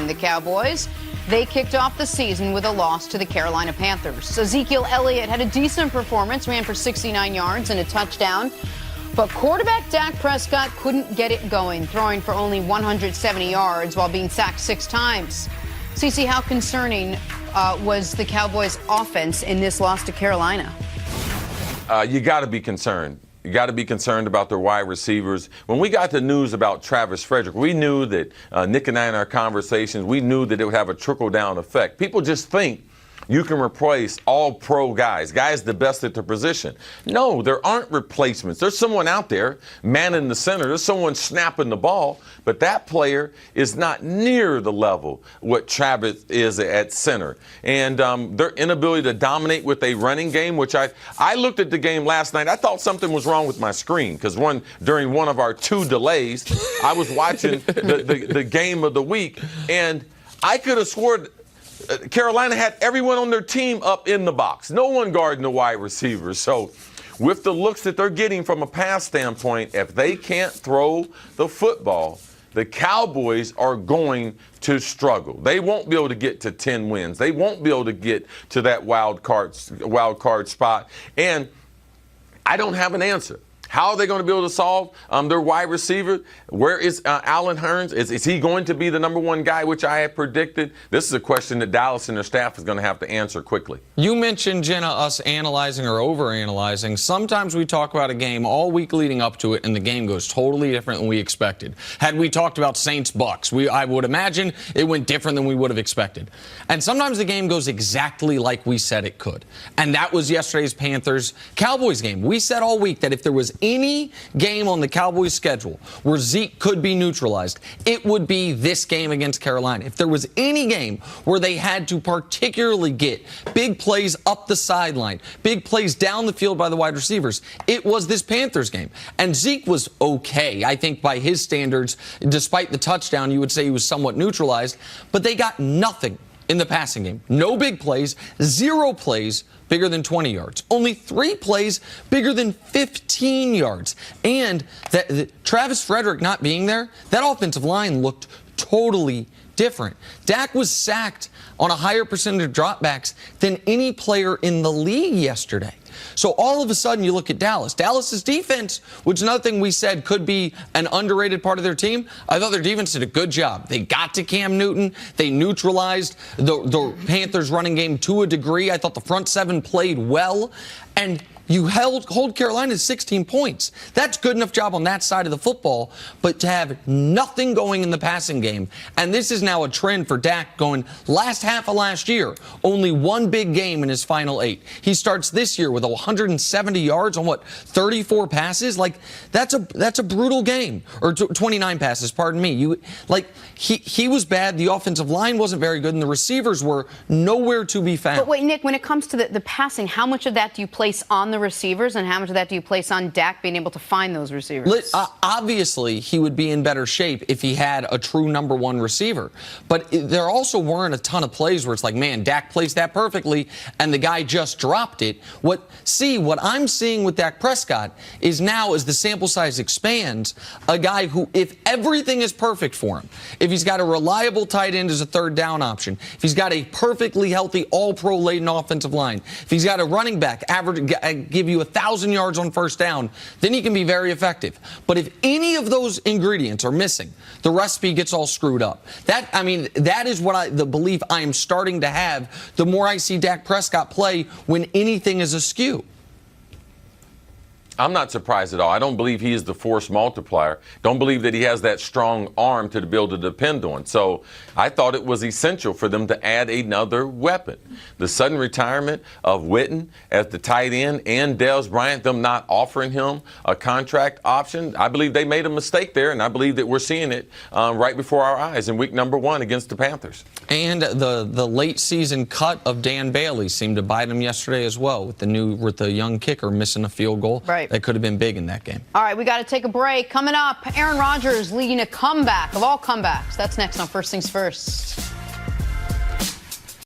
season. The Cowboys, they kicked off the season with a loss to the Carolina Panthers. Ezekiel Elliott had a decent performance, ran for 69 yards and a touchdown. But quarterback Dak Prescott couldn't get it going, throwing for only 170 yards while being sacked 6 times. Cece, how concerning was the Cowboys' offense in this loss to Carolina? You got to be concerned. You got to be concerned about their wide receivers. When we got the news about Travis Frederick, we knew that Nick and I in our conversations, we knew that it would have a trickle-down effect. People just think you can replace all pro guys the best at their position. No, there aren't replacements. There's someone out there manning the center. There's someone snapping the ball, but that player is not near the level what Travis is at center. And their inability to dominate with a running game, which I looked at the game last night. I thought something was wrong with my screen because during one of our 2 delays, I was watching the game of the week, and I could have sworn Carolina had everyone on their team up in the box. No one guarding the wide receivers. So with the looks that they're getting from a pass standpoint, if they can't throw the football, the Cowboys are going to struggle. They won't be able to get to 10 wins. They won't be able to get to that wild card spot. And I don't have an answer. How are they going to be able to solve their wide receiver? Where is Allen Hurns? Is he going to be the number 1 guy, which I had predicted? This is a question that Dallas and their staff is going to have to answer quickly. You mentioned, Jenna, us analyzing or overanalyzing. Sometimes we talk about a game all week leading up to it, and the game goes totally different than we expected. Had we talked about Saints-Bucks, I would imagine it went different than we would have expected. And sometimes the game goes exactly like we said it could. And that was yesterday's Panthers-Cowboys game. We said all week that if there was any game on the Cowboys schedule where Zeke could be neutralized, it would be this game against Carolina. If there was any game where they had to particularly get big plays up the sideline, big plays down the field by the wide receivers, it was this Panthers game. And Zeke was okay, I think, by his standards. Despite the touchdown, you would say he was somewhat neutralized, but they got nothing in the passing game. No big plays, 0 plays bigger than 20 yards. Only 3 plays bigger than 15 yards. And Travis Frederick not being there, that offensive line looked totally different. Dak was sacked on a higher percentage of dropbacks than any player in the league yesterday. So all of a sudden you look at Dallas. Dallas's defense, which is another thing we said could be an underrated part of their team. I thought their defense did a good job. They got to Cam Newton. They neutralized the Panthers running game to a degree. I thought the front 7 played well. And you hold Carolina to 16 points. That's good enough job on that side of the football, but to have nothing going in the passing game, and this is now a trend for Dak going last half of last year, only 1 big game in his final 8. He starts this year with 170 yards on 34 passes? Like, that's a brutal game. Or 29 passes, pardon me. He was bad, the offensive line wasn't very good, and the receivers were nowhere to be found. But wait, Nick, when it comes to the passing, how much of that do you place on the receivers, and how much of that do you place on Dak being able to find those receivers? Obviously, he would be in better shape if he had a true number 1 receiver. But there also weren't a ton of plays where it's like, man, Dak placed that perfectly, and the guy just dropped it. What I'm seeing with Dak Prescott is now, as the sample size expands, a guy who, if everything is perfect for him, if he's got a reliable tight end as a 3rd down option, if he's got a perfectly healthy, all-pro laden offensive line, if he's got a running back, give you 1,000 yards on 1st down, then he can be very effective. But if any of those ingredients are missing, the recipe gets all screwed up. That is the belief I am starting to have the more I see Dak Prescott play when anything is askew. I'm not surprised at all. I don't believe he is the force multiplier. Don't believe that he has that strong arm to be able to depend on. So I thought it was essential for them to add another weapon. The sudden retirement of Witten as the tight end and Dez Bryant, them not offering him a contract option, I believe they made a mistake there, and I believe that we're seeing it right before our eyes in week number 1 against the Panthers. And the late season cut of Dan Bailey seemed to bite him yesterday as well, with the young kicker missing a field goal. Right. That could have been big in that game. All right, we got to take a break. Coming up, Aaron Rodgers leading a comeback of all comebacks. That's next on First Things First.